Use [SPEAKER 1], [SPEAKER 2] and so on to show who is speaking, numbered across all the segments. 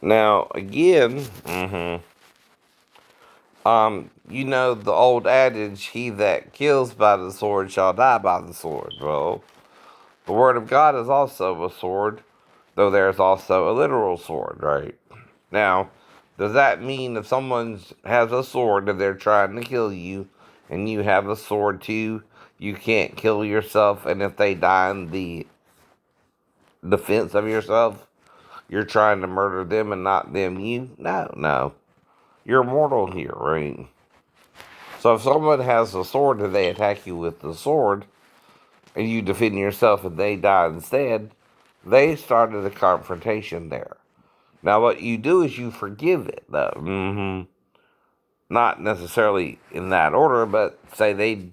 [SPEAKER 1] Now, again, you know the old adage, he that kills by the sword shall die by the sword. Well, the word of God is also a sword, though there's also a literal sword, right? Now, does that mean if someone has a sword and they're trying to kill you, and you have a sword too, you can't kill yourself, and if they die in the defense of yourself, you're trying to murder them and not them you? No, no. You're mortal here, right? So if someone has a sword and they attack you with the sword, and you defend yourself and they die instead, they started a confrontation there. Now, what you do is you forgive it, though. Not necessarily in that order, but say they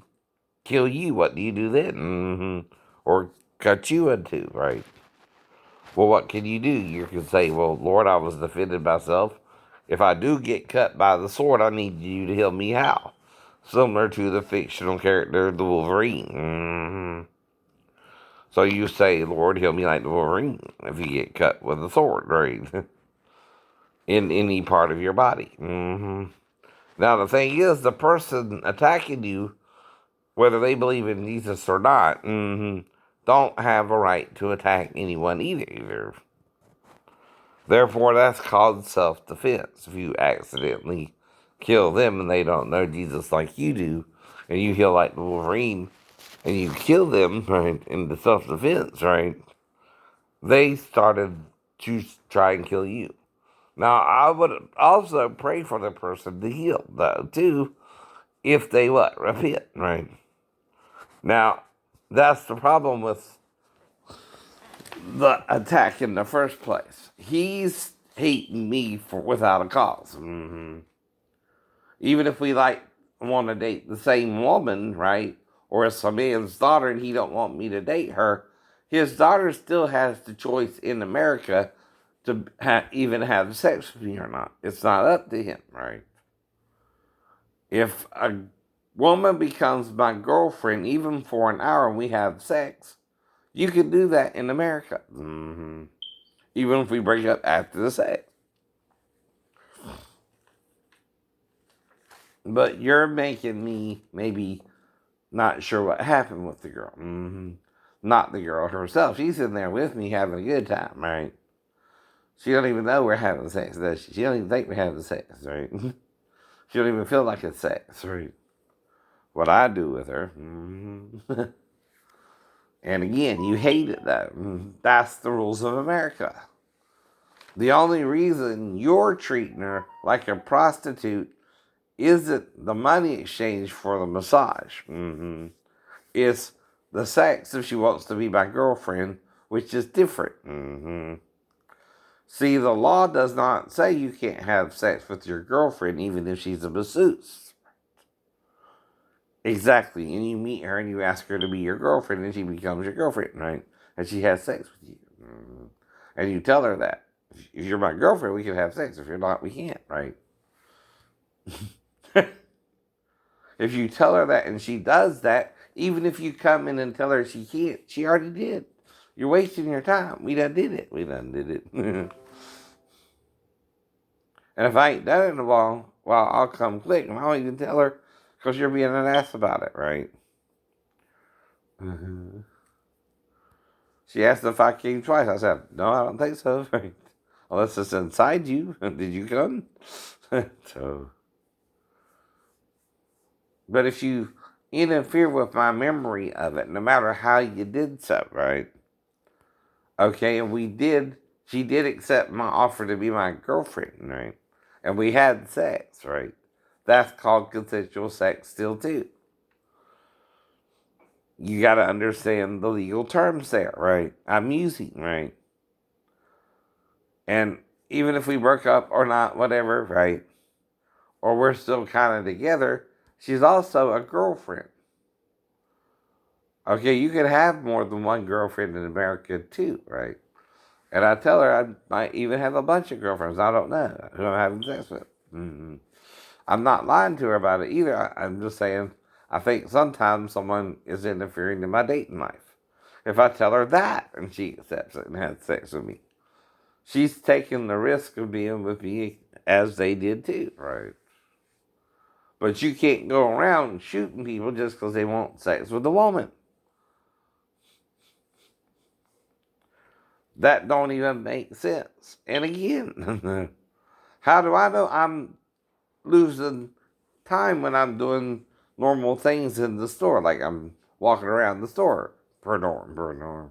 [SPEAKER 1] kill you, what do you do then? Or cut you in two, right? Well, what can you do? You can say, well, Lord, I was defending myself. If I do get cut by the sword, I need you to heal me how? Similar to the fictional character, the Wolverine. So you say, Lord, heal me like the Wolverine if you get cut with a sword, right? In any part of your body. Now, the thing is, the person attacking you, whether they believe in Jesus or not, don't have a right to attack anyone either. Therefore, that's called self-defense. If you accidentally kill them and they don't know Jesus like you do, and you heal like the Wolverine, and you kill them, right, in the self-defense, right, they started to try and kill you. Now, I would also pray for the person to heal, though, too, if they what? Repent, right? Now, that's the problem with the attack in the first place. He's hating me for without a cause. Even if we like want to date the same woman, right? Or it's a man's daughter and he don't want me to date her, his daughter still has the choice in America to even have sex with me or not. It's not up to him, right? If a woman becomes my girlfriend, even for an hour, and we have sex, you can do that in America. Even if we break up after the sex. But you're making me maybe not sure what happened with the girl. Not the girl herself. She's in there with me having a good time, right? She don't even know we're having sex, does she? She don't even think we're having sex, right? She don't even feel like it's sex, right? What I do with her. And again, you hate it though. That's the rules of America. The only reason you're treating her like a prostitute isn't the money exchange for the massage. It's the sex if she wants to be my girlfriend, which is different. See, the law does not say you can't have sex with your girlfriend even if she's a masseuse. Exactly. And you meet her and you ask her to be your girlfriend and she becomes your girlfriend, right? And she has sex with you. And you tell her that. If you're my girlfriend, we can have sex. If you're not, we can't, right? If you tell her that and she does that, even if you come in and tell her she can't, she already did. You're wasting your time. We done did it. We done did it. And if I ain't done it in a while, well, I'll come quick and I'll even tell her because you're being an ass about it, right? She asked if I came twice. I said, no, I don't think so. Right? Unless it's inside you. Did you come? So, but if you interfere with my memory of it, no matter how you did so, right? Okay, and she did accept my offer to be my girlfriend, right? And we had sex, right? That's called consensual sex still, too. You got to understand the legal terms there, right? I'm using, right? And even if we broke up or not, whatever, right? Or we're still kind of together, she's also a girlfriend. Okay, you can have more than one girlfriend in America, too, right? And I tell her I might even have a bunch of girlfriends I don't know who I'm having sex with. I'm not lying to her about it either. I'm just saying I think sometimes someone is interfering in my dating life. If I tell her that and she accepts it and has sex with me, she's taking the risk of being with me as they did too, right? But you can't go around shooting people just because they want sex with a woman. That don't even make sense. And again, how do I know I'm losing time when I'm doing normal things in the store? Like I'm walking around the store per norm.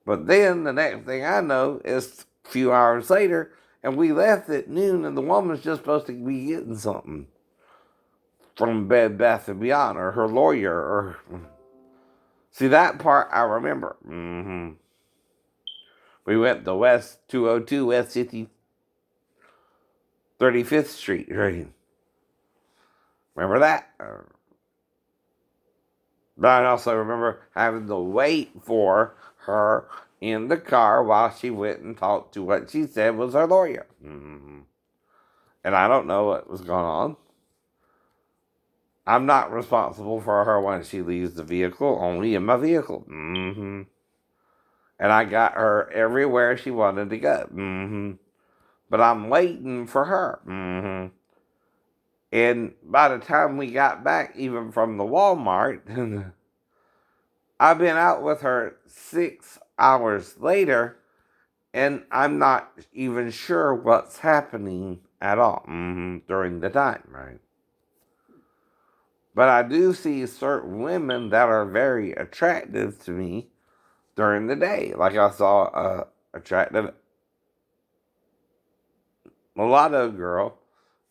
[SPEAKER 1] But then the next thing I know is a few hours later, and we left at noon, and the woman's just supposed to be getting something from Bed Bath and Beyond or her lawyer. Or see that part I remember. We went to West 202 West 35th Street, right? Remember that? But I also remember having to wait for her in the car while she went and talked to what she said was her lawyer. And I don't know what was going on. I'm not responsible for her when she leaves the vehicle, only in my vehicle. And I got her everywhere she wanted to go. But I'm waiting for her. And by the time we got back, even from the Walmart, I've been out with her 6 hours later, and I'm not even sure what's happening at all during the time, right? But I do see certain women that are very attractive to me during the day. Like I saw a attractive mulatto girl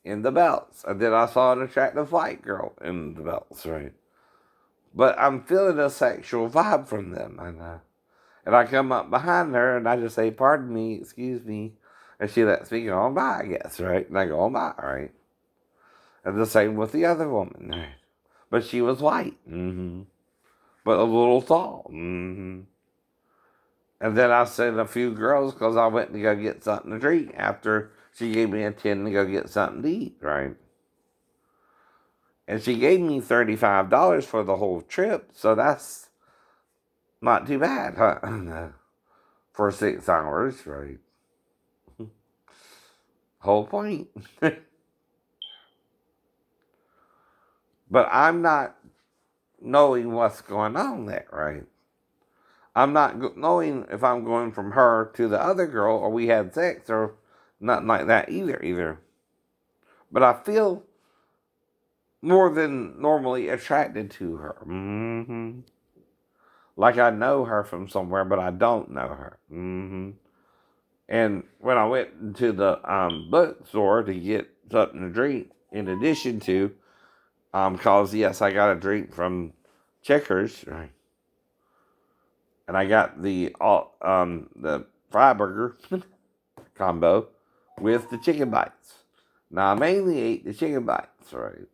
[SPEAKER 1] in the Belts. And then I saw an attractive white girl in the Belts, right? But I'm feeling a sexual vibe from them. And I come up behind her and I just say, pardon me, excuse me. And she lets me go on by, I guess, right? And I go on by, right? And the same with the other woman, right? But she was white, but a little tall. And then I sent a few girls because I went to go get something to drink after she gave me a 10 to go get something to eat, right? And she gave me $35 for the whole trip, so that's not too bad, huh? For 6 hours, right? Whole point. But I'm not knowing what's going on there, right? I'm not knowing if I'm going from her to the other girl or we had sex or nothing like that either. But I feel more than normally attracted to her. Like I know her from somewhere, but I don't know her. And when I went to the bookstore to get something to drink, in addition to, cause yes, I got a drink from Checkers, right? And I got the fry burger combo with the chicken bites. Now I mainly ate the chicken bites, right?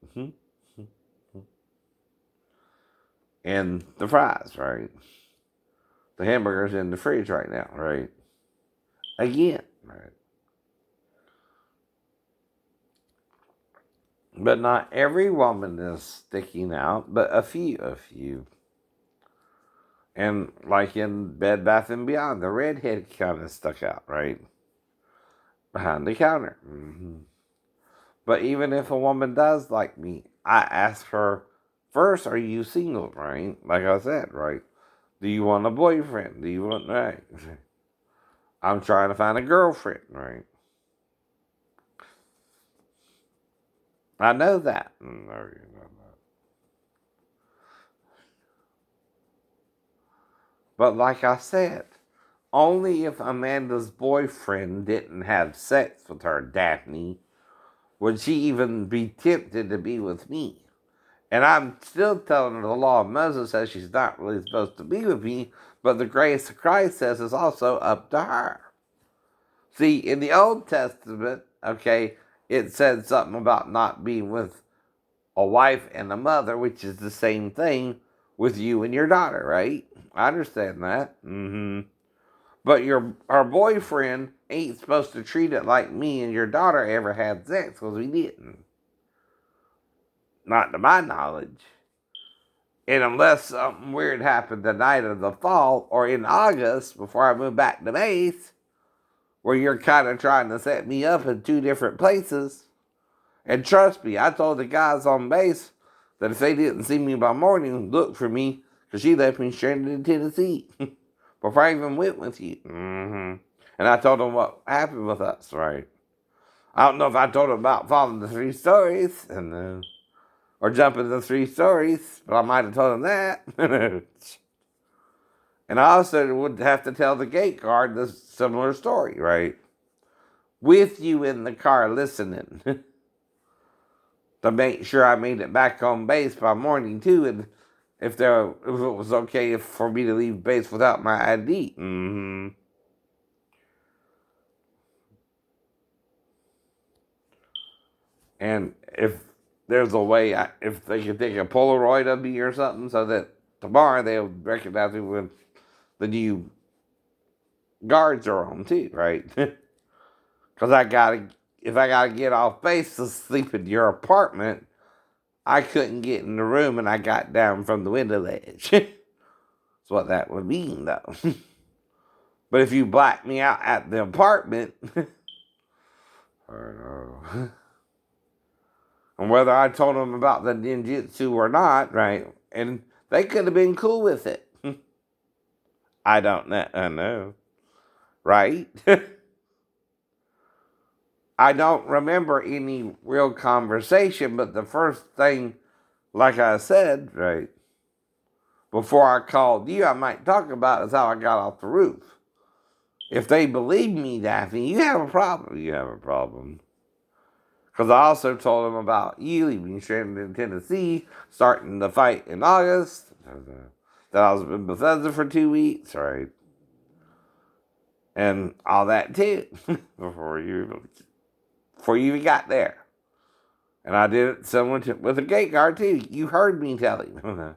[SPEAKER 1] And the fries, right? The hamburger's in the fridge right now, right? Again, right? But not every woman is sticking out, but a few. And like in Bed Bath and Beyond, the redhead kind of stuck out, right? Behind the counter. But even if a woman does like me, I ask her first, are you single, right? Like I said, right? Do you want a boyfriend? Do you want, right? I'm trying to find a girlfriend, right? I know that. But like I said, only if Amanda's boyfriend didn't have sex with her, Daphne, would she even be tempted to be with me. And I'm still telling her the law of Moses says she's not really supposed to be with me, but the grace of Christ says it's also up to her. See, in the Old Testament, okay, it said something about not being with a wife and a mother, which is the same thing with you and your daughter, right? I understand that. But our boyfriend ain't supposed to treat it like me and your daughter ever had sex, because we didn't. Not to my knowledge. And unless something weird happened the night of the fall or in August before I moved back to base, where you're kind of trying to set me up in two different places. And trust me, I told the guys on base that if they didn't see me by morning, look for me, because she left me stranded in Tennessee before I even went with you. And I told them what happened with us, right? I don't know if I told them about following the 3 stories or jumping the 3 stories, but I might have told them that. And I also would have to tell the gate guard the similar story, right? With you in the car listening. To make sure I made it back on base by morning too, and if it was okay for me to leave base without my ID. And if there's a way, if they could take a Polaroid of me or something, so that tomorrow they'll recognize me when the new guards are on too, right? Because if I gotta get off base to sleep in your apartment, I couldn't get in the room and I got down from the window ledge. That's what that would mean, though. But if you black me out at the apartment, and whether I told them about the ninjutsu or not, right? And they could have been cool with it. I don't know. I know. Right? I don't remember any real conversation, but the first thing, like I said, right, before I called you, I might talk about is how I got off the roof. If they believe me, Daphne, you have a problem. You have a problem. Because I also told them about you leaving stranded in Tennessee, starting the fight in August, that I was in Bethesda for 2 weeks, right? And all that too, before you even got there. And I did it with a gate guard too. You heard me tell him.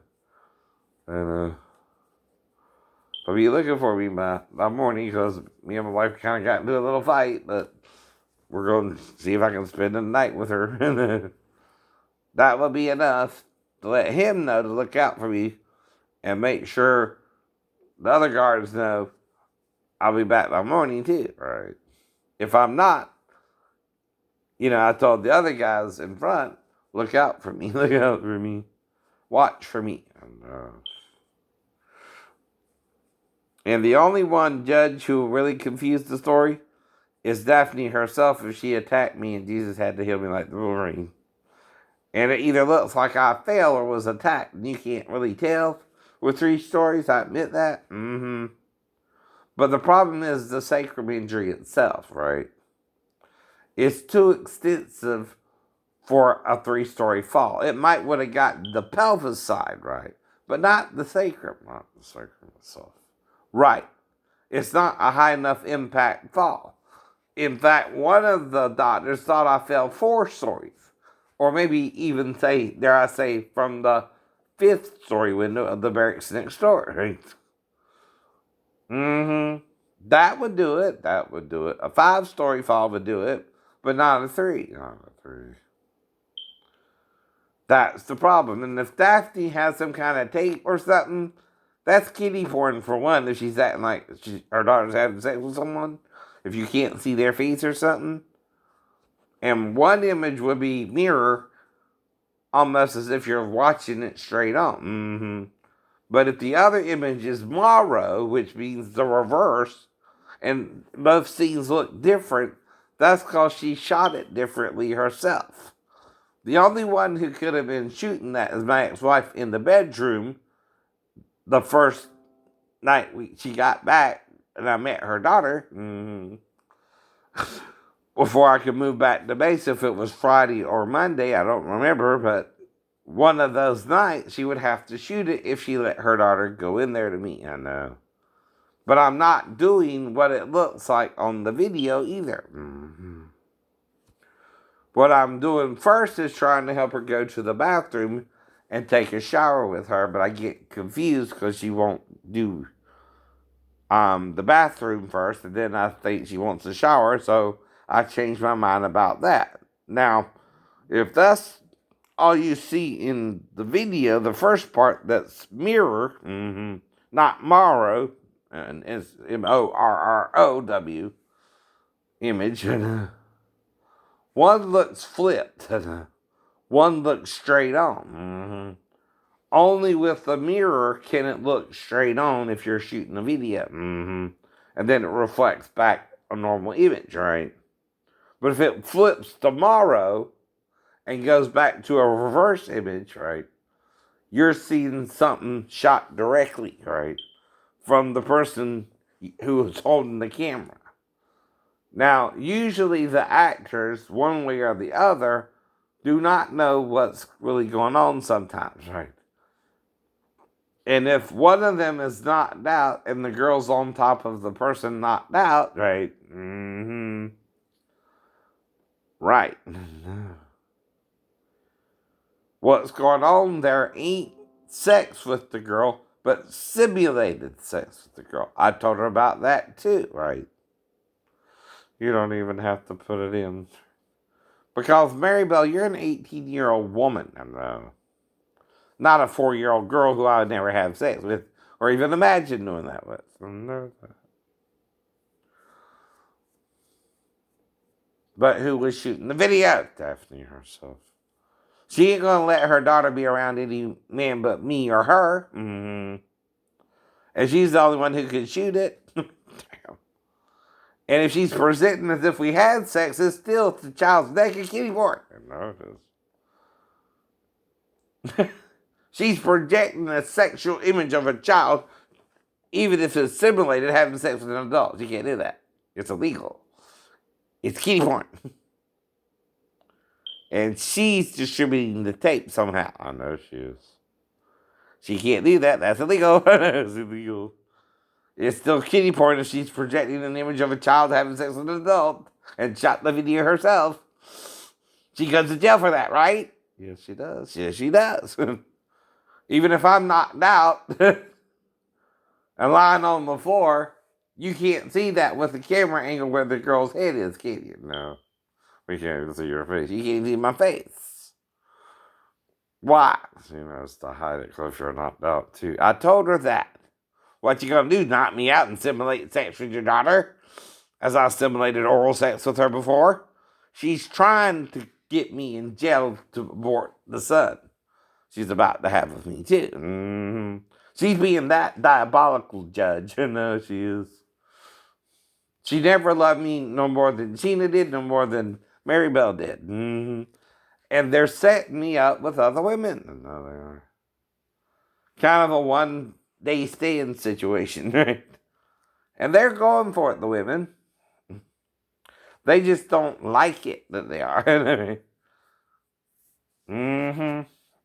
[SPEAKER 1] And I'll be looking for me by morning, because me and my wife kind of got into a little fight, but we're going to see if I can spend the night with her. And that will be enough to let him know to look out for me and make sure the other guards know I'll be back by morning too, right? If I'm not, I told the other guys in front, look out for me, look out for me, watch for me. And the only one judge who really confused the story is Daphne herself, if she attacked me and Jesus had to heal me like the Wolverine. And it either looks like I fell or was attacked, and you can't really tell with 3 stories, I admit that. But the problem is the sacrum injury itself, right? It's too extensive for a 3-story fall. It might would have gotten the pelvis side, right? But not the sacrum. Not the sacrum itself. Right. It's not a high enough impact fall. In fact, one of the doctors thought I fell 4 stories. Or maybe even dare I say, from the 5th story window of the barracks next door. Right? That would do it. That would do it. A 5-story fall would do it, but not a 3. Not a 3. That's the problem. And if Daphne has some kind of tape or something, that's kiddie porn for one. If she's acting like her daughter's having sex with someone, if you can't see their face or something. And one image would be mirror, almost as if you're watching it straight on. But if the other image is Morrow, which means the reverse, and both scenes look different, that's because she shot it differently herself. The only one who could have been shooting that is my ex-wife in the bedroom the first night she got back and I met her daughter. Before I could move back to base, if it was Friday or Monday, I don't remember, but one of those nights she would have to shoot it if she let her daughter go in there to meet. I know. But I'm not doing what it looks like on the video either. What I'm doing first is trying to help her go to the bathroom and take a shower with her, but I get confused because she won't do the bathroom first, and then I think she wants a shower, so I changed my mind about that. Now, if that's all you see in the video, the first part that's mirror, not Morrow, and it's Morrow, image, and one looks flipped, and one looks straight on. Only with the mirror can it look straight on if you're shooting a video. And then it reflects back a normal image, right? But if it flips tomorrow and goes back to a reverse image, right, you're seeing something shot directly, right, from the person who is holding the camera. Now, usually the actors, one way or the other, do not know what's really going on sometimes, right? And if one of them is knocked out and the girl's on top of the person knocked out, right? Right. What's going on there ain't sex with the girl, but simulated sex with the girl. I told her about that too, right? You don't even have to put it in. Because, Maribel, you're an 18-year-old woman. And, not a 4-year-old girl who I would never have sex with or even imagine doing that with. But who was shooting the video? Daphne herself. She ain't gonna let her daughter be around any man but me or her. And she's the only one who can shoot it. Damn. And if she's presenting as if we had sex, it's still the child's naked kitty porn. No, it is. She's projecting a sexual image of a child, even if it's simulated having sex with an adult. You can't do that. It's illegal. It's kitty porn. And she's distributing the tape somehow. I know she is. She can't do that. That's illegal. It's illegal. It's still kitty porn if she's projecting an image of a child having sex with an adult and shot the video herself. She goes to jail for that, right? Yes, she does. Yes, she does. Even if I'm knocked out and lying on the floor, you can't see that with the camera angle where the girl's head is, can you? No. We can't even see your face. You can't see my face. Why? It's to hide it because you're knocked out, too. I told her that. What you gonna do, knock me out and simulate sex with your daughter? As I simulated oral sex with her before? She's trying to get me in jail to abort the son she's about to have with me, too. She's being that diabolical, Judge. No, she is. She never loved me no more than Sheena did, no more than Maribel did. And they're setting me up with other women. No, they are. Kind of a one-day stand situation, right? And they're going for it, the women. They just don't like it that they are.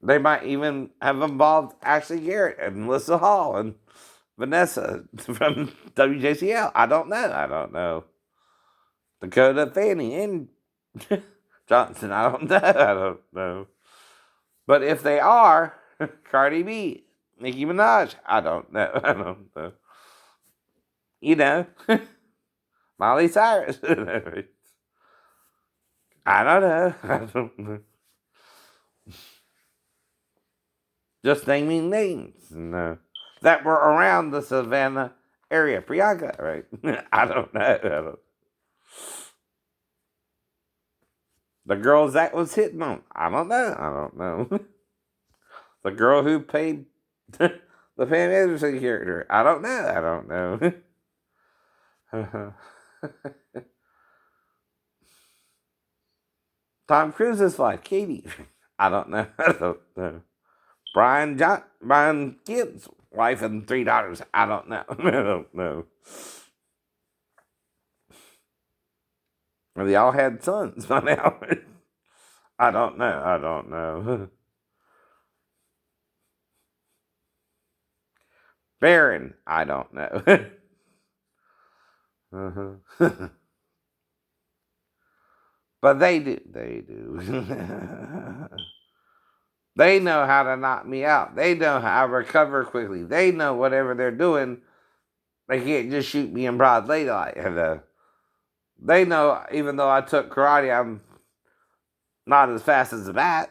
[SPEAKER 1] They might even have involved Ashley Garrett and Melissa Hall and Vanessa from WJCL. I don't know. Dakota Fanning and Johnson. I don't know. But if they are, Cardi B, Nicki Minaj, I don't know. Miley Cyrus. I don't know. Just naming names. No. That were around the Savannah area. Priyanka, right? I don't know. The girl Zach was hitting on. I don't know. The girl who paid the Pam Anderson character. I don't know. Tom Cruise's wife, Katie. I don't know. Brian Gibbs' wife and 3 daughters. I don't know. They all had sons by now. I don't know. Baron, I don't know. But they do. They know how to knock me out. They know how I recover quickly. They know whatever they're doing, they can't just shoot me in broad daylight. And they know, even though I took karate, I'm not as fast as a bat.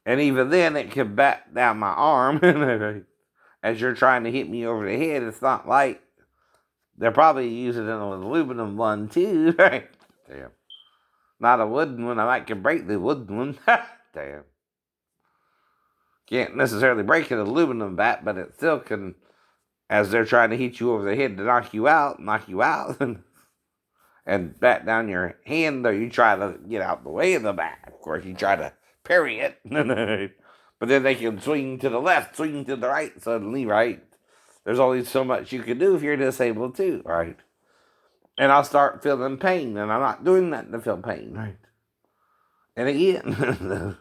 [SPEAKER 1] And even then, it can bat down my arm. As you're trying to hit me over the head, it's not like They're probably using an aluminum one too, right? Damn. Not a wooden one. I might can break the wooden one. Damn. Can't necessarily break an aluminum bat, but it still can, as they're trying to hit you over the head to knock you out, and bat down your hand, or you try to get out the way of the bat. Of course, you try to parry it, but then they can swing to the left, swing to the right suddenly, right? There's only so much you can do if you're disabled too, right? And I'll start feeling pain, and I'm not doing that to feel pain, right? And again,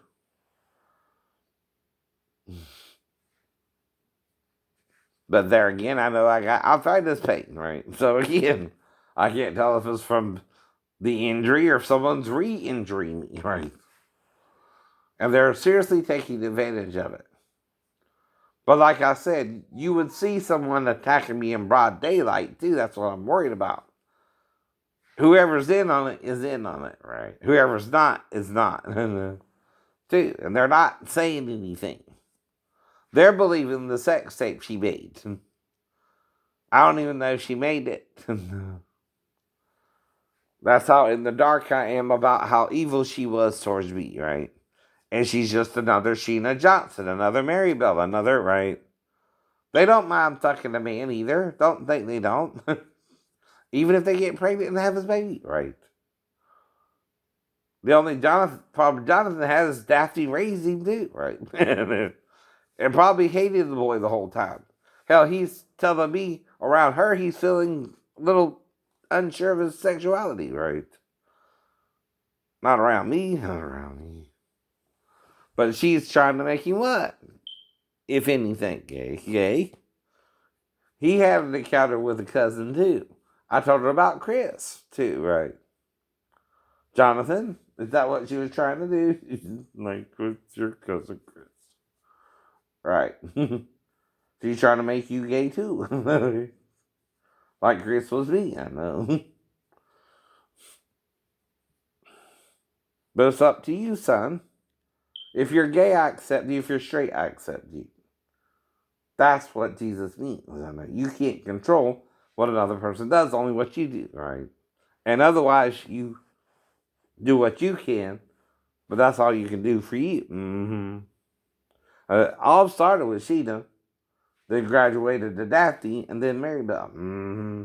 [SPEAKER 1] but there again, I know I got arthritis pain, right? So again, I can't tell if it's from the injury or if someone's re-injuring me, right? And they're seriously taking advantage of it. But like I said, you would see someone attacking me in broad daylight too. That's what I'm worried about. Whoever's in on it is in on it, right? Whoever's not is not. Too. And they're not saying anything. They're believing the sex tape she made. I don't even know if she made it. That's how in the dark I am about how evil she was towards me, right? And she's just another Sheena Johnson, another Mary Bell, another, right? They don't mind fucking a man either. Don't think they don't. Even if they get pregnant and have his baby, right? The only problem Jonathan has is Daphne raised him too, right? And probably hated the boy the whole time. Hell, he's telling me around her he's feeling a little unsure of his sexuality, right? Not around me, not around me. But she's trying to make him what? If anything, gay. Gay. He had an encounter with a cousin too. I told her about Chris too, right? Jonathan, is that what she was trying to do? Like, what's your cousin Chris? Right. She's trying to make you gay too. Like Chris was me, I know. But it's up to you, son. If you're gay, I accept you. If you're straight, I accept you. That's what Jesus means. I know. You can't control what another person does, only what you do, right? And otherwise, you do what you can, but that's all you can do for you. Mm-hmm. All started with Sheena, then graduated to Daphne, and then Mary Bell. Mm-hmm.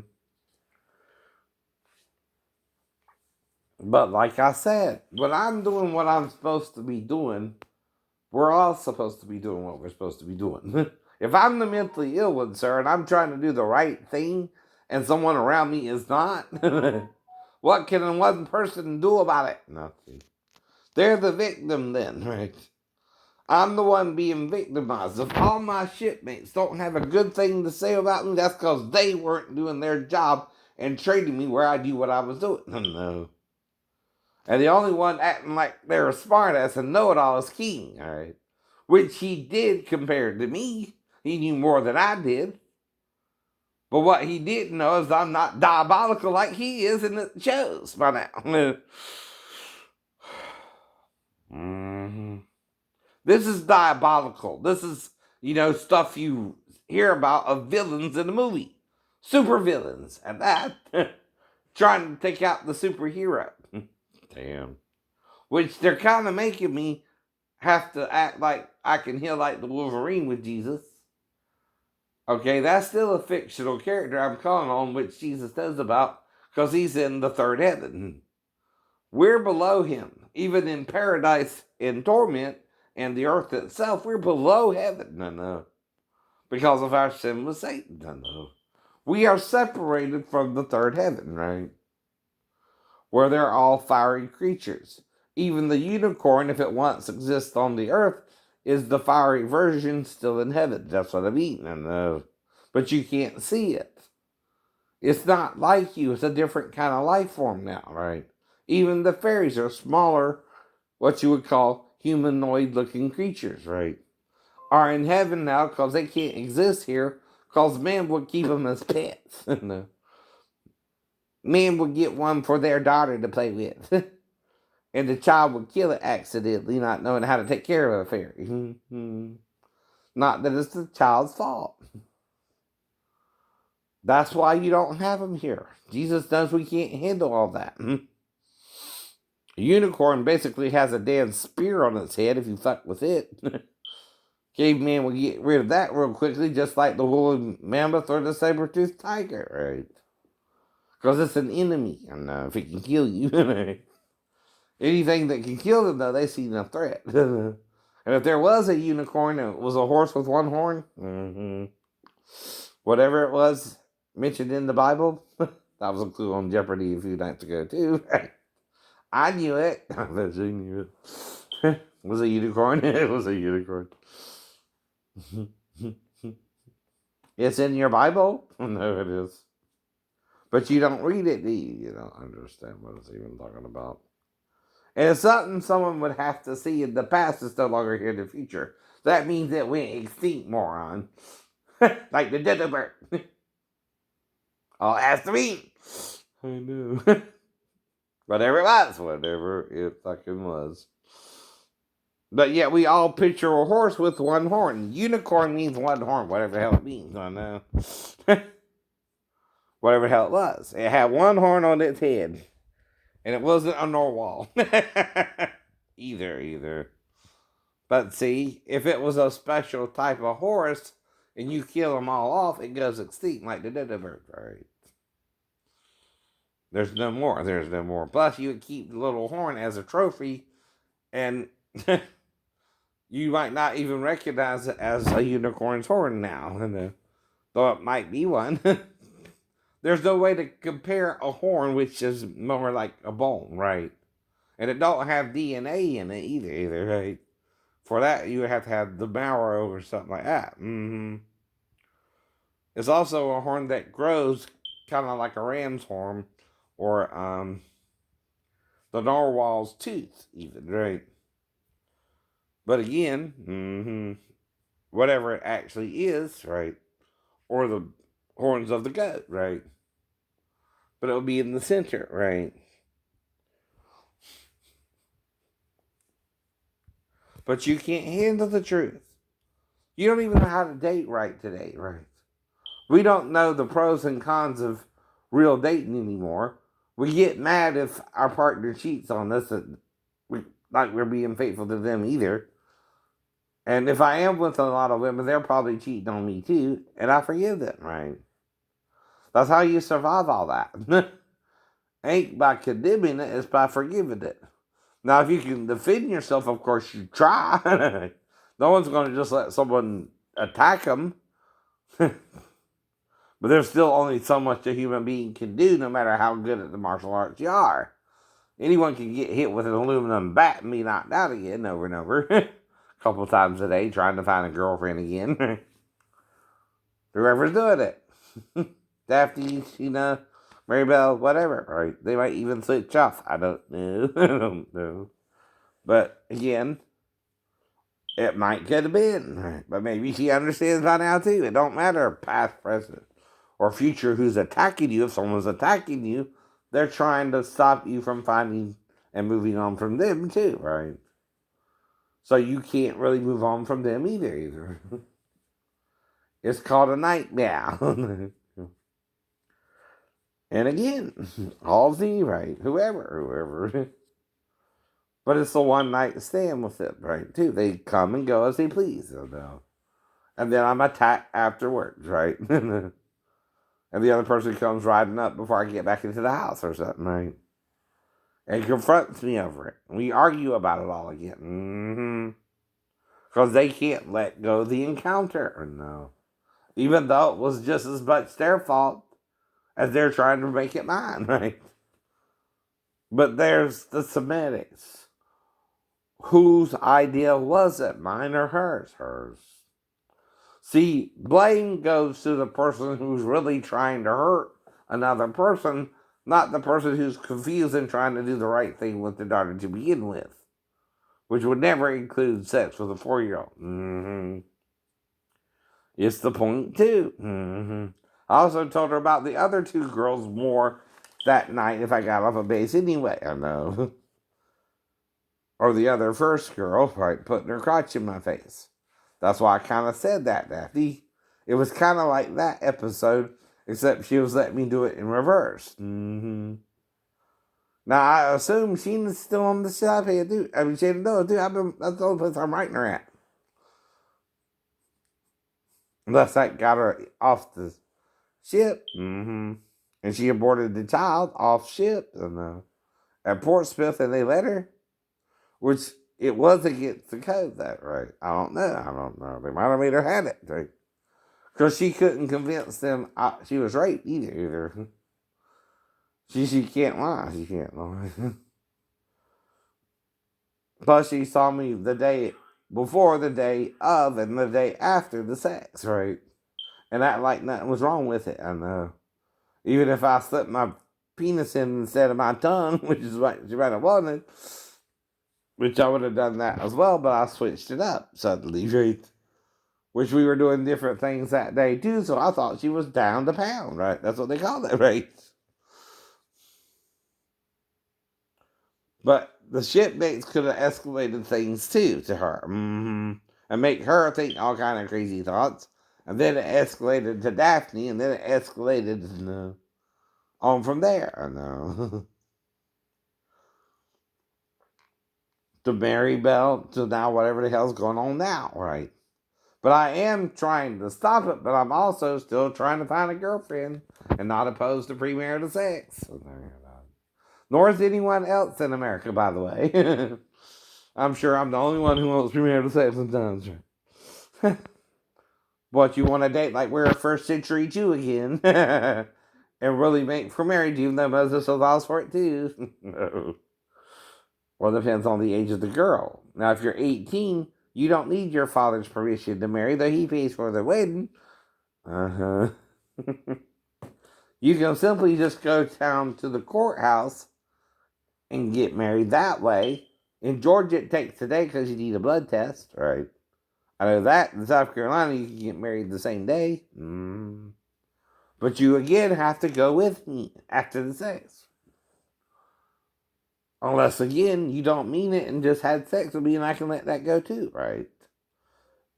[SPEAKER 1] But like I said, when I'm doing what I'm supposed to be doing, we're all supposed to be doing what we're supposed to be doing. If I'm the mentally ill one, sir, and I'm trying to do the right thing, and someone around me is not, what can one person do about it? Nothing. They're the victim then, right? I'm the one being victimized. If all my shipmates don't have a good thing to say about me, that's because they weren't doing their job and treating me where I do what I was doing. No. And the only one acting like they're a smartass and know-it-all is King, all right? Which he did compared to me. He knew more than I did. But what he didn't know is I'm not diabolical like he is, and it shows by now. Mm-hmm. This is diabolical. This is, stuff you hear about of villains in a movie. Super villains at that. Trying to take out the superhero. Damn. Which they're kind of making me have to act like I can heal like the Wolverine with Jesus. Okay, that's still a fictional character I'm calling on, which Jesus says about, because he's in the third heaven. We're below him. Even in paradise, in torment, and the earth itself, we're below heaven. No. Because of our sin with Satan. No. We are separated from the third heaven, right? Where they're all fiery creatures. Even the unicorn, if it once exists on the earth, is the fiery version still in heaven. That's what I mean. No. But you can't see it. It's not like you. It's a different kind of life form now, right? Even the fairies are smaller, what you would call humanoid-looking creatures, right? Are in heaven now because they can't exist here because man would keep them as pets. Man would get one for their daughter to play with. And the child would kill it accidentally, not knowing how to take care of a fairy. Not that it's the child's fault. That's why you don't have them here. Jesus knows we can't handle all that. A unicorn basically has a damn spear on its head if you fuck with it. Caveman will get rid of that real quickly, just like the woolly mammoth or the saber-toothed tiger, right? Because it's an enemy, and if it can kill you, anything that can kill them, though, they see no threat. And if there was a unicorn and it was a horse with one horn, whatever it was mentioned in the Bible, that was a clue on Jeopardy a few nights ago, too. I knew it. I knew it. Was a unicorn. It was a unicorn. It's in your Bible? No, it is. But you don't read it, do you? You don't understand what it's even talking about. And it's something someone would have to see in the past is no longer here in the future. That means it went extinct, moron. Like the dead bird. All has to be. I know. Whatever it fucking was. But yet we all picture a horse with one horn. Unicorn means one horn, whatever the hell it means. I know. Whatever the hell it was. It had one horn on its head. And it wasn't a narwhal. Either. But see, if it was a special type of horse and you kill them all off, it goes extinct like the dead bird, right? There's no more. Plus, you would keep the little horn as a trophy, and you might not even recognize it as a unicorn's horn now, though it might be one. There's no way to compare a horn, which is more like a bone, right? And it don't have DNA in it either, right? For that, you would have to have the marrow or something like that. It's also a horn that grows kind of like a ram's horn or the narwhal's tooth, even, right? But again, whatever it actually is, right? Or the horns of the goat, right? But it'll be in the center, right? But you can't handle the truth. You don't even know how to date right today, right? We don't know the pros and cons of real dating anymore. We get mad if our partner cheats on us, and like we're being faithful to them either. And if I am with a lot of women, they're probably cheating on me too, and I forgive them, right? That's how you survive all that. Ain't by condemning it, it's by forgiving it. Now, if you can defend yourself, of course, you try. No one's going to just let someone attack them. But there's still only so much a human being can do, no matter how good at the martial arts you are. Anyone can get hit with an aluminum bat and be knocked out again over and over. A couple times a day trying to find a girlfriend again. Whoever's doing it. Daphne, Sheena, Maribel, whatever. Right? They might even switch off. I don't know. I don't know. But again, it might could have been. But maybe she understands by now too. It don't matter past, present, or future who's attacking you. If someone's attacking you, they're trying to stop you from finding and moving on from them too, right? So you can't really move on from them either. It's called a nightmare. And again, Halsey, right? Whoever. But it's the one night stand with it, right? Too. They come and go as they please. And then I'm attacked afterwards, right? And the other person comes riding up before I get back into the house or something, right? And confronts me over it. We argue about it all again. Because they can't let go of the encounter. No. Even though it was just as much their fault as they're trying to make it mine, right? But there's the semantics. Whose idea was it? Mine or hers? Hers. See, blame goes to the person who's really trying to hurt another person, not the person who's confused and trying to do the right thing with their daughter to begin with, which would never include sex with a 4-year-old. It's the point, too. I also told her about the other 2 girls more that night if I got off a base anyway. I know. Or the other first girl, right, putting her crotch in my face. That's why I kind of said that, Daphne. It was kind of like that episode, Except she was letting me do it in reverse. Mm-hmm. Now, I assume she's still on the ship here, too. I mean, she didn't know, too. That's the only place I'm writing her at. Unless I got her off the ship. Mm-hmm. And she aborted the child off ship at Portsmouth, and they let her. Which it was against the code, that right? I don't know. They might have made her have it, right? Because she couldn't convince them she was raped either. She can't lie. She can't lie. Plus, she saw me the day before, the day of, and the day after the sex, right? And act like nothing was wrong with it. I know. Even if I slipped my penis in instead of my tongue, which is what she might have wanted, which I would have done that as well, but I switched it up suddenly, right? Which we were doing different things that day too, so I thought she was down to pound, right? That's what they call it, right? But the shipmates could have escalated things too to her, and make her think all kind of crazy thoughts. And then it escalated to Daphne, and then it escalated on from there. I know. To Mary Bell, to now whatever the hell's going on now, right? But I am trying to stop it, but I'm also still trying to find a girlfriend and not opposed to premarital sex. So nor is anyone else in America, by the way. I'm sure I'm the only one who wants premarital sex sometimes. But you want to date like we're a first century Jew again. And really make for marriage, even though Moses allows for it too. No. Well, it depends on the age of the girl. Now, if you're 18, you don't need your father's permission to marry, though he pays for the wedding. Uh-huh. You can simply just go down to the courthouse and get married that way. In Georgia, it takes a day because you need a blood test, right? I know that. In South Carolina, you can get married the same day. But you, again, have to go with me after the sex. Unless, again, you don't mean it and just had sex with me and I can let that go too, right?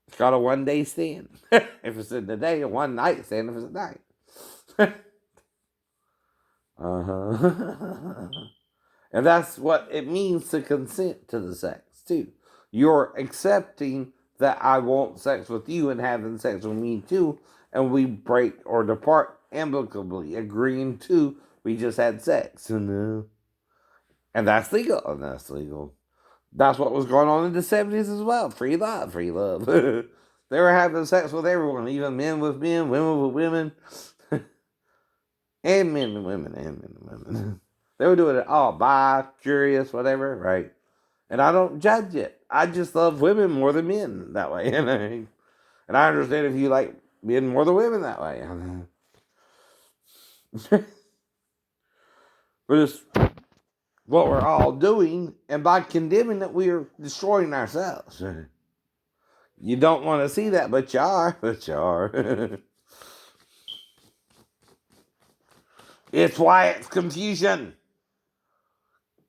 [SPEAKER 1] It's called a one-day stand. If it's in the day, a one-night stand if it's at night. Uh-huh. And that's what it means to consent to the sex, too. You're accepting that I want sex with you and having sex with me, too, and we break or depart amicably, agreeing to we just had sex. And that's legal. And that's legal. That's what was going on in the 70s as well. Free love, free love. They were having sex with everyone, even men with men, women with women, and men and women, and men and women. They were doing it all, bi, curious, whatever, right? And I don't judge it. I just love women more than men that way. And I understand if you like men more than women that way. But it's what we're all doing, and by condemning it, we are destroying ourselves. You don't want to see that, but you are. But you are. It's why it's confusion.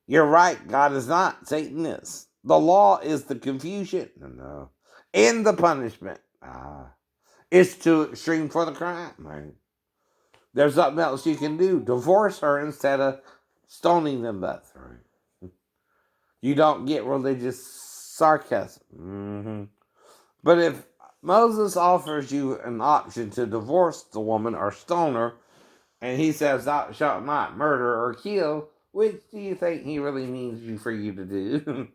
[SPEAKER 1] You're right. God is not. Satan is. The law is the confusion. No. And the punishment. It's too extreme for the crime. Right? There's something else you can do. Divorce her instead of stoning them both. Right? You don't get religious sarcasm. But if Moses offers you an option to divorce the woman or stone her, and he says, thou shalt not murder or kill, which do you think he really means for you to do?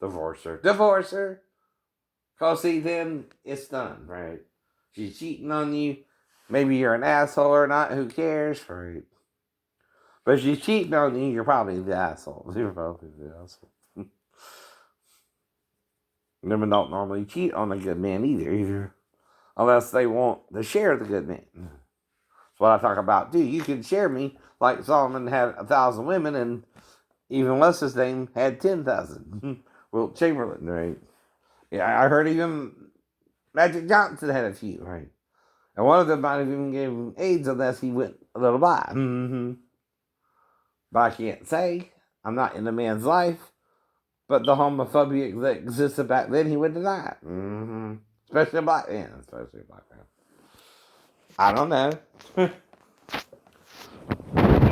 [SPEAKER 1] Divorce her. Divorce her. Because, see, then it's done, right? She's cheating on you. Maybe you're an asshole or not. Who cares? Right? But if she's cheating on you, you're probably the asshole. You're probably the asshole. Women don't normally cheat on a good man either. Unless they want to share the good man. That's what I talk about too. You can share me like Solomon had 1,000 women, and even what's his name had 10,000. Wilt Chamberlain, right? Yeah, I heard even Magic Johnson had a few, right? And one of them might have even gave him AIDS unless he went a little by. But I can't say. I'm not in the man's life. But the homophobia that existed back then, he would deny it. Especially a black man. I don't know.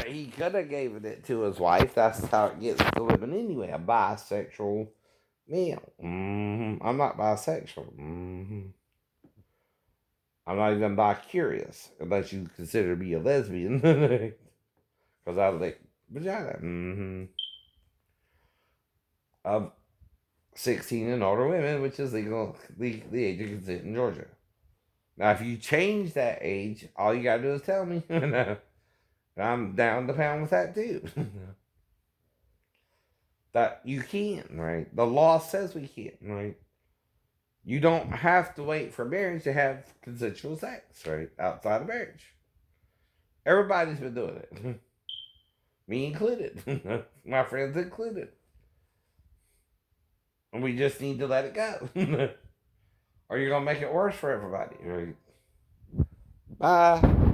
[SPEAKER 1] He could have given it to his wife. That's how it gets to living anyway. A bisexual male. I'm not bisexual. I'm not even bi-curious, unless you consider me a lesbian. Because I like vagina. Of 16 and older women, which is legal, the age of consent in Georgia. Now, if you change that age, all you gotta do is tell me. I'm down to pound with that too. That you can, right? The law says we can, right? You don't have to wait for marriage to have consensual sex, right? Outside of marriage. Everybody's been doing it. Me included. My friends included. And we just need to let it go. Or you're going to make it worse for everybody, right? Bye.